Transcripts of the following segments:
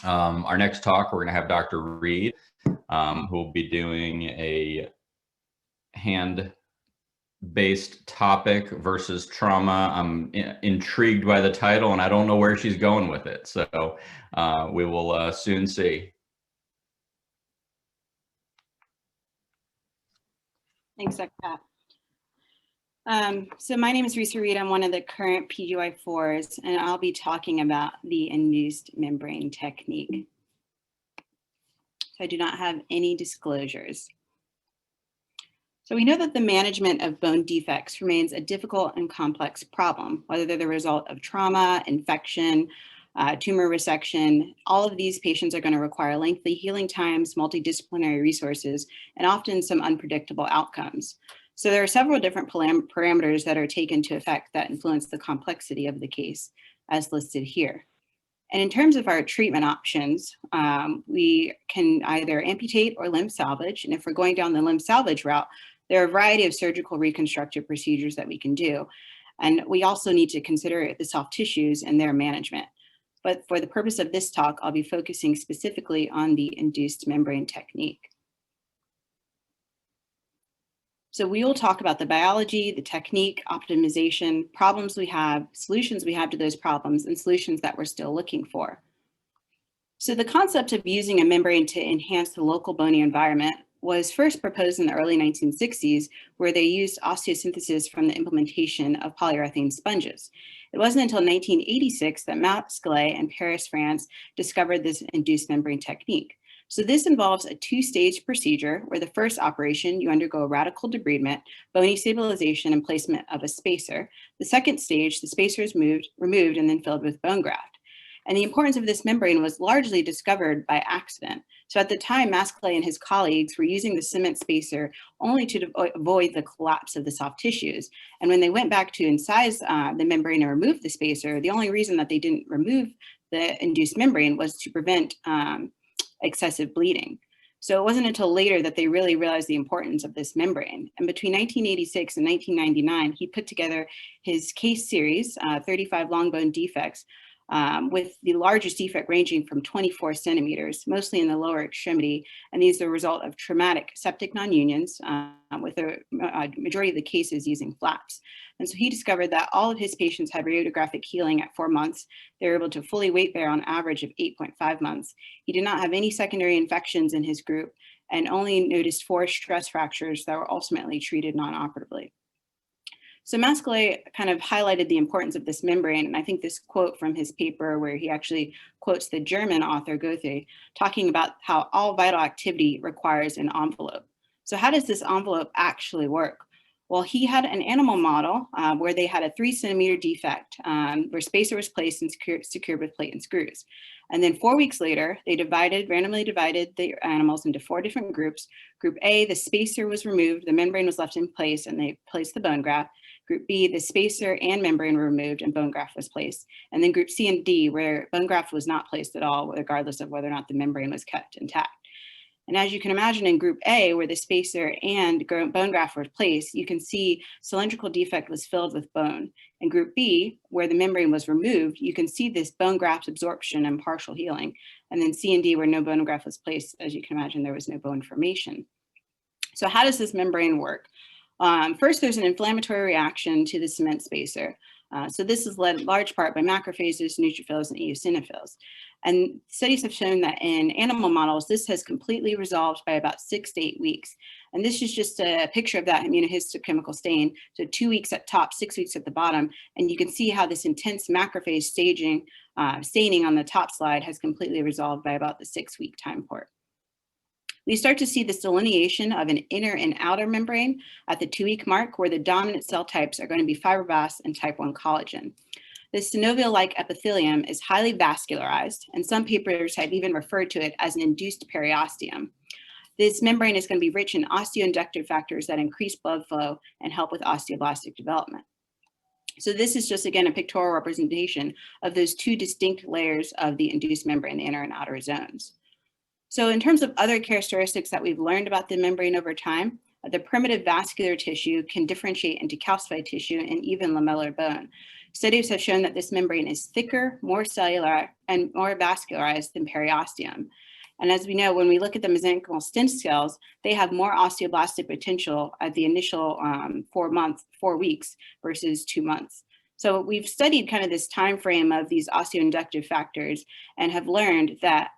Our next talk, we're going to have Dr. Reid, who will be doing a hand-based topic versus trauma. I'm intrigued by the title, and I don't know where she's going with it. So we will soon see. Thanks, Dr. Pat. So my name is Reid. I'm one of the current PGY4s, and I'll be talking about the induced membrane technique. So I do not have any disclosures. So we know that the management of bone defects remains a difficult and complex problem, whether they're the result of trauma, infection, tumor resection. All of these patients are going to require lengthy healing times, multidisciplinary resources, and often some unpredictable outcomes. So there are several different parameters that are taken into effect that influence the complexity of the case, as listed here. And in terms of our treatment options, we can either amputate or limb salvage. And if we're going down the limb salvage route, there are a variety of surgical reconstructive procedures that we can do. And we also need to consider the soft tissues and their management. But for the purpose of this talk, I'll be focusing specifically on the induced membrane technique. So we will talk about the biology, the technique, optimization, problems we have, solutions we have to those problems, and solutions that we're still looking for. So the concept of using a membrane to enhance the local bony environment was first proposed in the early 1960s, where they used osteosynthesis from the implementation of polyurethane sponges. It wasn't until 1986 that Masquelet in Paris, France, discovered this induced membrane technique. So this involves a two-stage procedure where the first operation, you undergo a radical debridement, bony stabilization, and placement of a spacer. The second stage, the spacer is removed and then filled with bone graft. And the importance of this membrane was largely discovered by accident. So at the time, Masquelet and his colleagues were using the cement spacer only to avoid the collapse of the soft tissues. And when they went back to incise the membrane and remove the spacer, the only reason that they didn't remove the induced membrane was to prevent excessive bleeding. So it wasn't until later that they really realized the importance of this membrane. And between 1986 and 1999, he put together his case series, 35 long bone defects, with the largest defect ranging from 24 centimeters, mostly in the lower extremity. And these are the result of traumatic septic non-unions, with a majority of the cases using flaps. And so he discovered that all of his patients had radiographic healing at 4 months. They were able to fully weight bear on average of 8.5 months. He did not have any secondary infections in his group and only noticed 4 stress fractures that were ultimately treated non-operatively. So Masquelet kind of highlighted the importance of this membrane, and I think this quote from his paper where he actually quotes the German author Goethe, talking about how all vital activity requires an envelope. So how does this envelope actually work? Well, he had an animal model where they had a 3 centimeter defect where spacer was placed and secured with plate and screws. And then 4 weeks later, they randomly divided the animals into 4 different groups. Group A, the spacer was removed, the membrane was left in place, and they placed the bone graft. Group B, the spacer and membrane were removed and bone graft was placed. And then group C and D, where bone graft was not placed at all, regardless of whether or not the membrane was kept intact. And as you can imagine, in group A, where the spacer and bone graft were placed, you can see cylindrical defect was filled with bone. In group B, where the membrane was removed, you can see this bone graft absorption and partial healing. And then C and D, where no bone graft was placed, as you can imagine, there was no bone formation. So how does this membrane work? First, there's an inflammatory reaction to the cement spacer. So this is led in large part by macrophages, neutrophils, and eosinophils. And studies have shown that in animal models, this has completely resolved by about 6 to 8 weeks. And this is just a picture of that immunohistochemical stain. So 2 weeks at top, 6 weeks at the bottom. And you can see how this intense macrophage staining on the top slide has completely resolved by about the 6-week time point. We start to see this delineation of an inner and outer membrane at the 2-week mark, where the dominant cell types are going to be fibroblasts and type 1 collagen. This synovial-like epithelium is highly vascularized, and some papers have even referred to it as an induced periosteum. This membrane is going to be rich in osteoinductive factors that increase blood flow and help with osteoblastic development. So this is just, again, a pictorial representation of those 2 distinct layers of the induced membrane, the inner and outer zones. So in terms of other characteristics that we've learned about the membrane over time, the primitive vascular tissue can differentiate into calcified tissue and even lamellar bone. Studies have shown that this membrane is thicker, more cellular, and more vascularized than periosteum. And as we know, when we look at the mesenchymal stem cells, they have more osteoblastic potential at the initial 4 weeks versus 2 months. So we've studied kind of this time frame of these osteoinductive factors and have learned that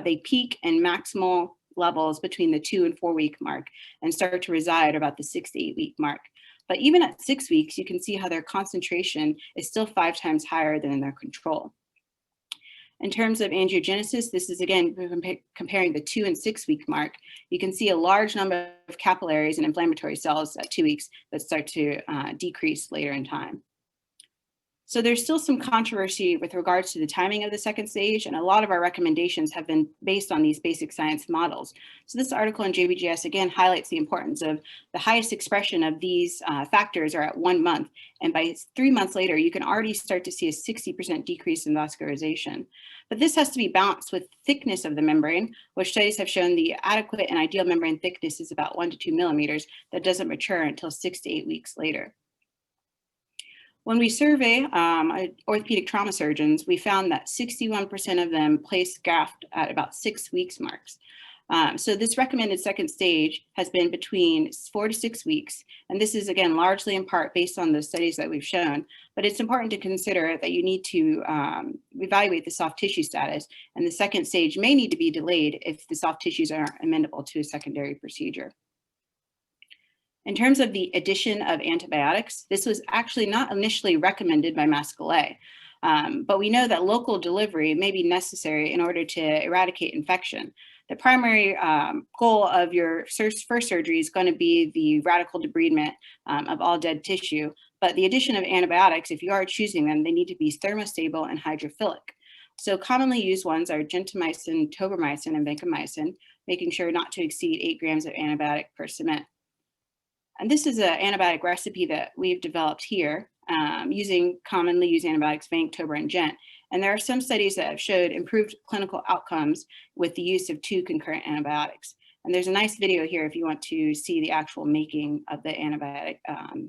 they peak in maximal levels between the 2 and 4 week mark and start to reside about the 6 to 8 week mark. But even at 6 weeks, you can see how their concentration is still 5 times higher than in their control. In terms of angiogenesis, this is again comparing the 2 and 6 week mark. You can see a large number of capillaries and inflammatory cells at 2 weeks that start to decrease later in time. So there's still some controversy with regards to the timing of the second stage, and a lot of our recommendations have been based on these basic science models. So this article in JBJS again highlights the importance of the highest expression of these factors are at 1 month, and by 3 months later, you can already start to see a 60% decrease in vascularization. But this has to be balanced with thickness of the membrane, which studies have shown the adequate and ideal membrane thickness is about 1 to 2 millimeters that doesn't mature until 6 to 8 weeks later. When we survey orthopedic trauma surgeons, we found that 61% of them place graft at about 6 weeks marks. So this recommended second stage has been between 4 to 6 weeks. And this is, again, largely in part based on the studies that we've shown. But it's important to consider that you need to evaluate the soft tissue status. And the second stage may need to be delayed if the soft tissues aren't amenable to a secondary procedure. In terms of the addition of antibiotics, this was actually not initially recommended by Masquelet, but we know that local delivery may be necessary in order to eradicate infection. The primary goal of your first surgery is going to be the radical debridement of all dead tissue, but the addition of antibiotics, if you are choosing them, they need to be thermostable and hydrophilic. So commonly used ones are gentamicin, tobramycin, and vancomycin, making sure not to exceed 8 grams of antibiotic per cement. And this is an antibiotic recipe that we've developed here using commonly used antibiotics, Vanc, Tober, and Gent. And there are some studies that have showed improved clinical outcomes with the use of 2 concurrent antibiotics. And there's a nice video here if you want to see the actual making of the antibiotic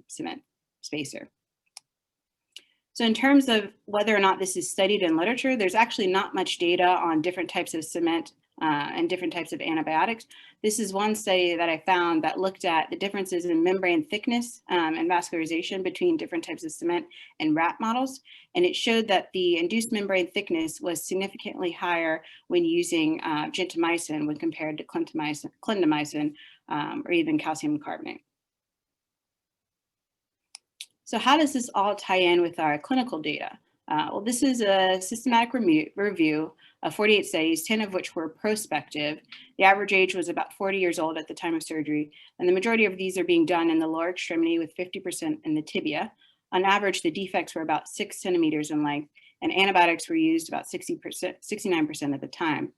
cement spacer. So in terms of whether or not this is studied in literature, there's actually not much data on different types of cement and different types of antibiotics. This is one study that I found that looked at the differences in membrane thickness and vascularization between different types of cement and rat models. And it showed that the induced membrane thickness was significantly higher when using gentamicin when compared to clindamycin or even calcium carbonate. So how does this all tie in with our clinical data? Well, this is a systematic review of 48 studies, 10 of which were prospective. The average age was about 40 years old at the time of surgery, and the majority of these are being done in the lower extremity with 50% in the tibia. On average, the defects were about 6 centimeters in length, and antibiotics were used about 69% of the time.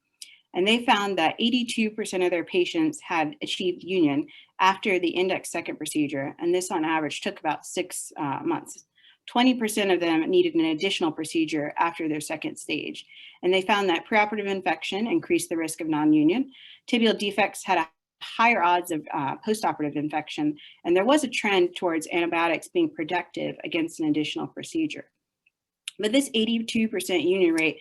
And they found that 82% of their patients had achieved union after the index second procedure, and this on average took about 6 months. 20% of them needed an additional procedure after their second stage. And they found that preoperative infection increased the risk of non-union. Tibial defects had a higher odds of postoperative infection, and there was a trend towards antibiotics being protective against an additional procedure. But this 82% union rate,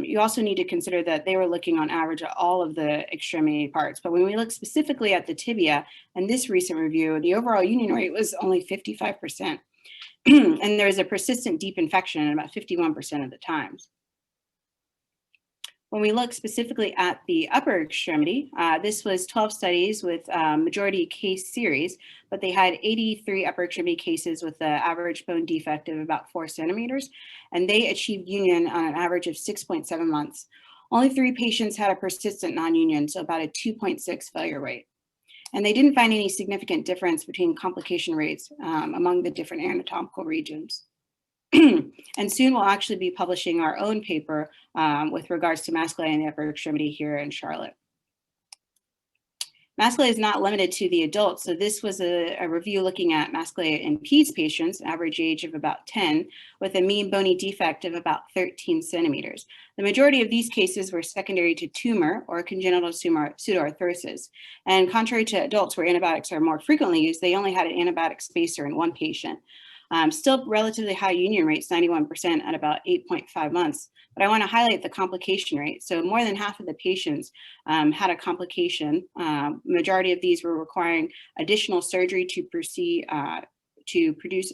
you also need to consider that they were looking on average at all of the extremity parts. But when we look specifically at the tibia, in this recent review, the overall union rate was only 55%. And there is a persistent deep infection in about 51% of the times. When we look specifically at the upper extremity, this was 12 studies with majority case series, but they had 83 upper extremity cases with an average bone defect of about 4 centimeters, and they achieved union on an average of 6.7 months. Only 3 patients had a persistent non-union, so about a 2.6 failure rate. And they didn't find any significant difference between complication rates among the different anatomical regions. And soon we'll actually be publishing our own paper with regards to Masquelet and the upper extremity here in Charlotte. Masquelet is not limited to the adults. So this was a review looking at Masquelet in peds patients, average age of about 10, with a mean bony defect of about 13 centimeters. The majority of these cases were secondary to tumor or congenital pseudoarthrosis. And contrary to adults where antibiotics are more frequently used, they only had an antibiotic spacer in 1 patient. Still relatively high union rates, 91% at about 8.5 months. But I want to highlight the complication rate. So more than half of the patients had a complication. Majority of these were requiring additional surgery to produce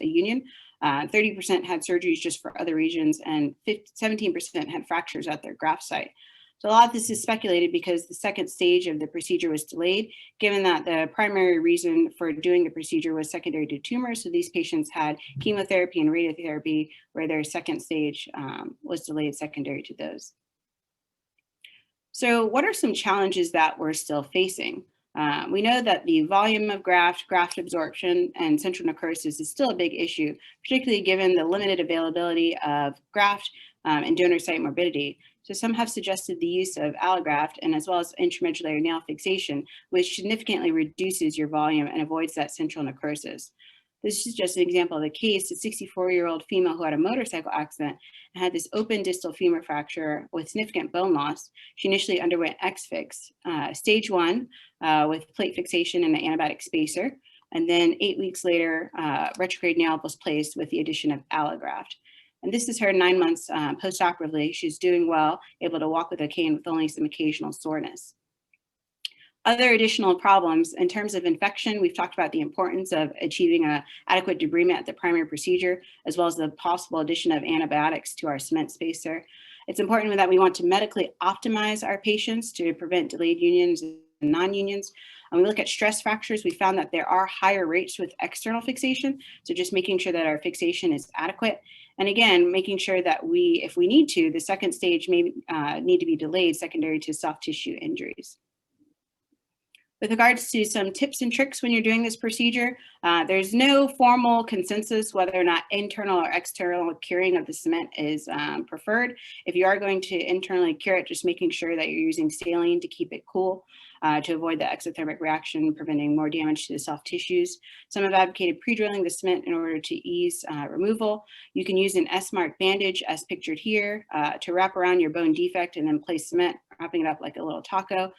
a union. 30% had surgeries just for other regions, and 17% had fractures at their graft site. So a lot of this is speculated because the second stage of the procedure was delayed, given that the primary reason for doing the procedure was secondary to tumors. So these patients had chemotherapy and radiotherapy, where their second stage was delayed secondary to those. So what are some challenges that we're still facing? We know that the volume of graft absorption, and central necrosis is still a big issue, particularly given the limited availability of graft and donor site morbidity. So some have suggested the use of allograft, and as well as intramedullary nail fixation, which significantly reduces your volume and avoids that central necrosis. This is just an example of the case. A 64-year-old female who had a motorcycle accident and had this open distal femur fracture with significant bone loss. She initially underwent X-Fix, stage 1 with plate fixation and an antibiotic spacer. And then 8 weeks later, retrograde nail was placed with the addition of allograft. And this is her 9 months post-operatively. She's doing well, able to walk with a cane with only some occasional soreness. Other additional problems in terms of infection, we've talked about the importance of achieving an adequate debridement at the primary procedure, as well as the possible addition of antibiotics to our cement spacer. It's important that we want to medically optimize our patients to prevent delayed unions and non-unions. When we look at stress fractures, we found that there are higher rates with external fixation. So just making sure that our fixation is adequate. And again, making sure that if we need to, the second stage may need to be delayed secondary to soft tissue injuries. With regards to some tips and tricks when you're doing this procedure, there's no formal consensus whether or not internal or external curing of the cement is preferred. If you are going to internally cure it, just making sure that you're using saline to keep it cool to avoid the exothermic reaction, preventing more damage to the soft tissues. Some have advocated pre-drilling the cement in order to ease removal. You can use an S-mark bandage as pictured here to wrap around your bone defect and then place cement, wrapping it up like a little taco.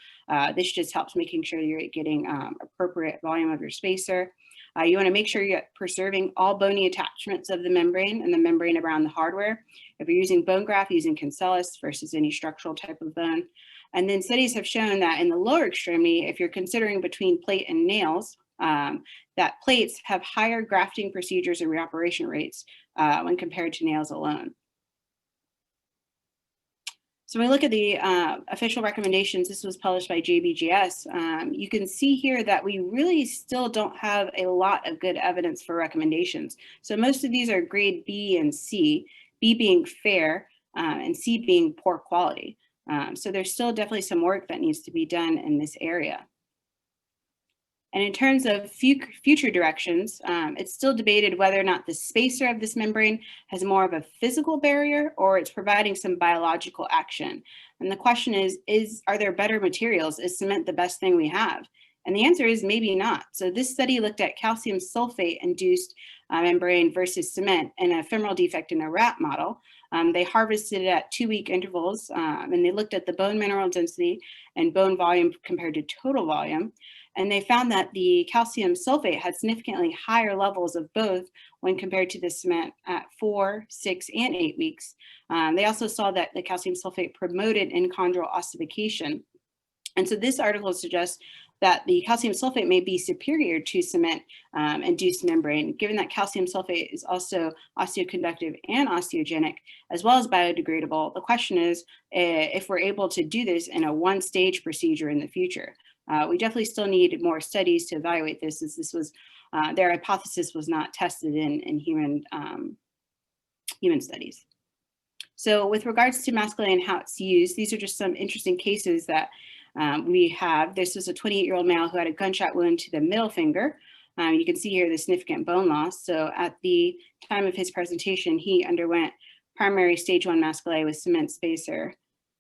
This just helps making sure you're getting appropriate volume of your spacer. You want to make sure you're preserving all bony attachments of the membrane and the membrane around the hardware. If you're using bone graft, using cancellous versus any structural type of bone. And then studies have shown that in the lower extremity, if you're considering between plate and nails, that plates have higher grafting procedures and reoperation rates when compared to nails alone. So when we look at the official recommendations, this was published by JBJS, you can see here that we really still don't have a lot of good evidence for recommendations. So most of these are grade B and C, B being fair and C being poor quality. So there's still definitely some work that needs to be done in this area. And in terms of future directions, it's still debated whether or not the spacer of this membrane has more of a physical barrier or it's providing some biological action. And the question is are there better materials? Is cement the best thing we have? And the answer is maybe not. So this study looked at calcium sulfate induced membrane versus cement in a femoral defect in a rat model. They harvested it at 2-week intervals, and they looked at the bone mineral density and bone volume compared to total volume. And they found that the calcium sulfate had significantly higher levels of both when compared to the cement at 4, 6, and 8 weeks. They also saw that the calcium sulfate promoted enchondral ossification. And so this article suggests that the calcium sulfate may be superior to cement induced membrane, given that calcium sulfate is also osteoconductive and osteogenic, as well as biodegradable. The question is if we're able to do this in a one-stage procedure in the future. We definitely still need more studies to evaluate this, as this was, their hypothesis was not tested in human studies. So with regards to masculine and how it's used, these are just some interesting cases that we have. This is a 28-year-old male who had a gunshot wound to the middle finger. You can see here the significant bone loss. So at the time of his presentation, he underwent primary stage 1 masculine with cement spacer.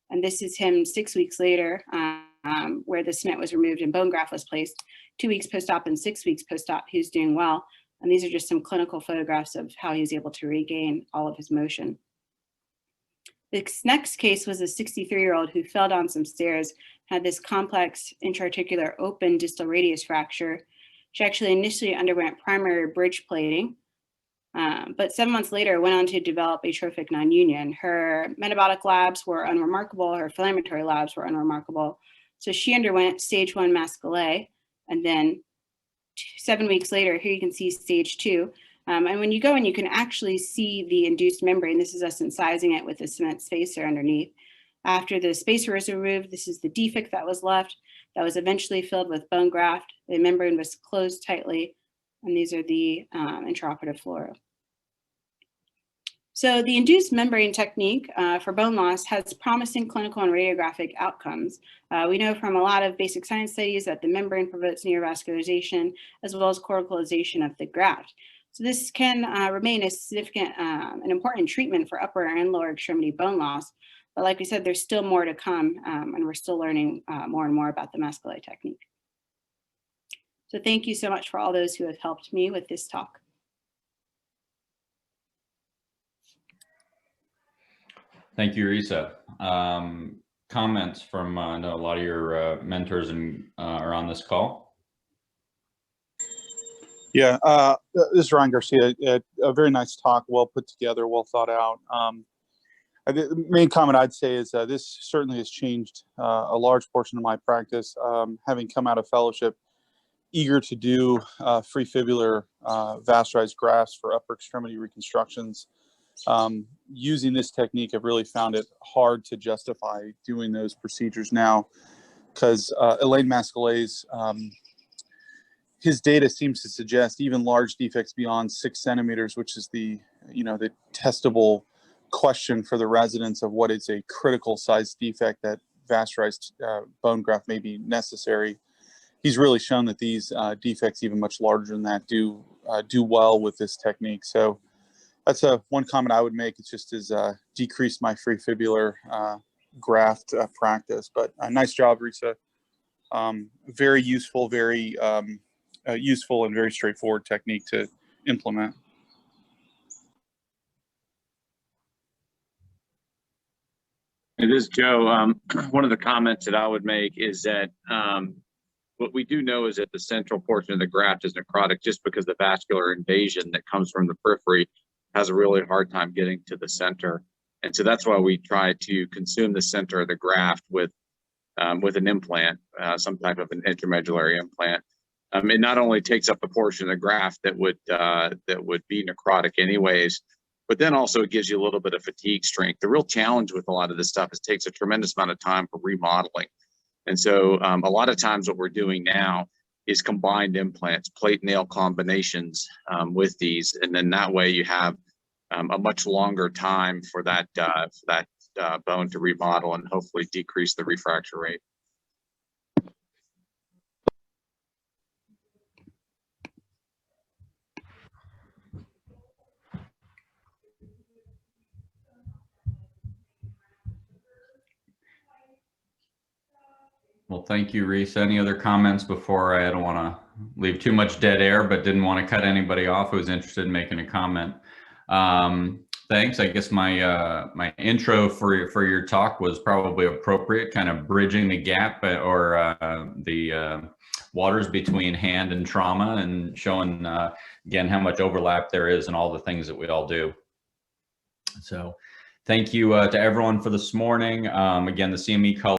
And this is him 6 weeks later, where the cement was removed and bone graft was placed. 2 weeks post-op and 6 weeks post-op, he was doing well. And these are just some clinical photographs of how he was able to regain all of his motion. This next case was a 63-year-old who fell down some stairs, had this complex intra-articular open distal radius fracture. She actually initially underwent primary bridge plating. But 7 months later went on to develop atrophic non-union. Her metabolic labs were unremarkable. Her inflammatory labs were unremarkable. So she underwent stage 1 masculine, and then 7 weeks later, here you can see stage 2. And when you go in, you can actually see the induced membrane. This is us incising it with a cement spacer underneath. After the spacer was removed, this is the defect that was left that was eventually filled with bone graft. The membrane was closed tightly, and these are the intraoperative fluoro. So the induced membrane technique for bone loss has promising clinical and radiographic outcomes. We know from a lot of basic science studies that the membrane prevents neovascularization as well as corticalization of the graft. So this can remain a significant and important treatment for upper and lower extremity bone loss. But like we said, there's still more to come, and we're still learning more and more about the masculine technique. So thank you so much for all those who have helped me with this talk. Thank you, Risa. Comments from, I know a lot of your mentors are on this call. Yeah, this is Ryan Garcia. A very nice talk, well put together, well thought out. The main comment I'd say is this certainly has changed a large portion of my practice. Having come out of fellowship, eager to do free fibular vascularized grafts for upper extremity reconstructions. Using this technique, I've really found it hard to justify doing those procedures now, because Elaine Mascalet's his data seems to suggest even large defects beyond 6 centimeters, which is the testable question for the residents of what is a critical size defect that vascularized bone graft may be necessary. He's really shown that these defects, even much larger than that, do well with this technique. So that's one comment I would make. It just has decreased my free fibular graft practice. But nice job, Risa. Very useful, very useful and very straightforward technique to implement. It is Joe. One of the comments that I would make is that what we do know is that the central portion of the graft is necrotic just because the vascular invasion that comes from the periphery has a really hard time getting to the center. And so that's why we try to consume the center of the graft with an implant, some type of an intramedullary implant. It not only takes up the portion of the graft that would be necrotic anyways, but then also it gives you a little bit of fatigue strength. The real challenge with a lot of this stuff is it takes a tremendous amount of time for remodeling. And so a lot of times what we're doing now is combined implants, plate nail combinations with these. And then that way you have a much longer time for that bone to remodel and hopefully decrease the refracture rate. Well, thank you, Reese. Any other comments before I don't want to leave too much dead air, but didn't want to cut anybody off who was interested in making a comment. Thanks. I guess my intro for your talk was probably appropriate, kind of bridging the gap or the waters between hand and trauma, and showing again how much overlap there is in all the things that we all do. So thank you to everyone for this morning. Again, the CME color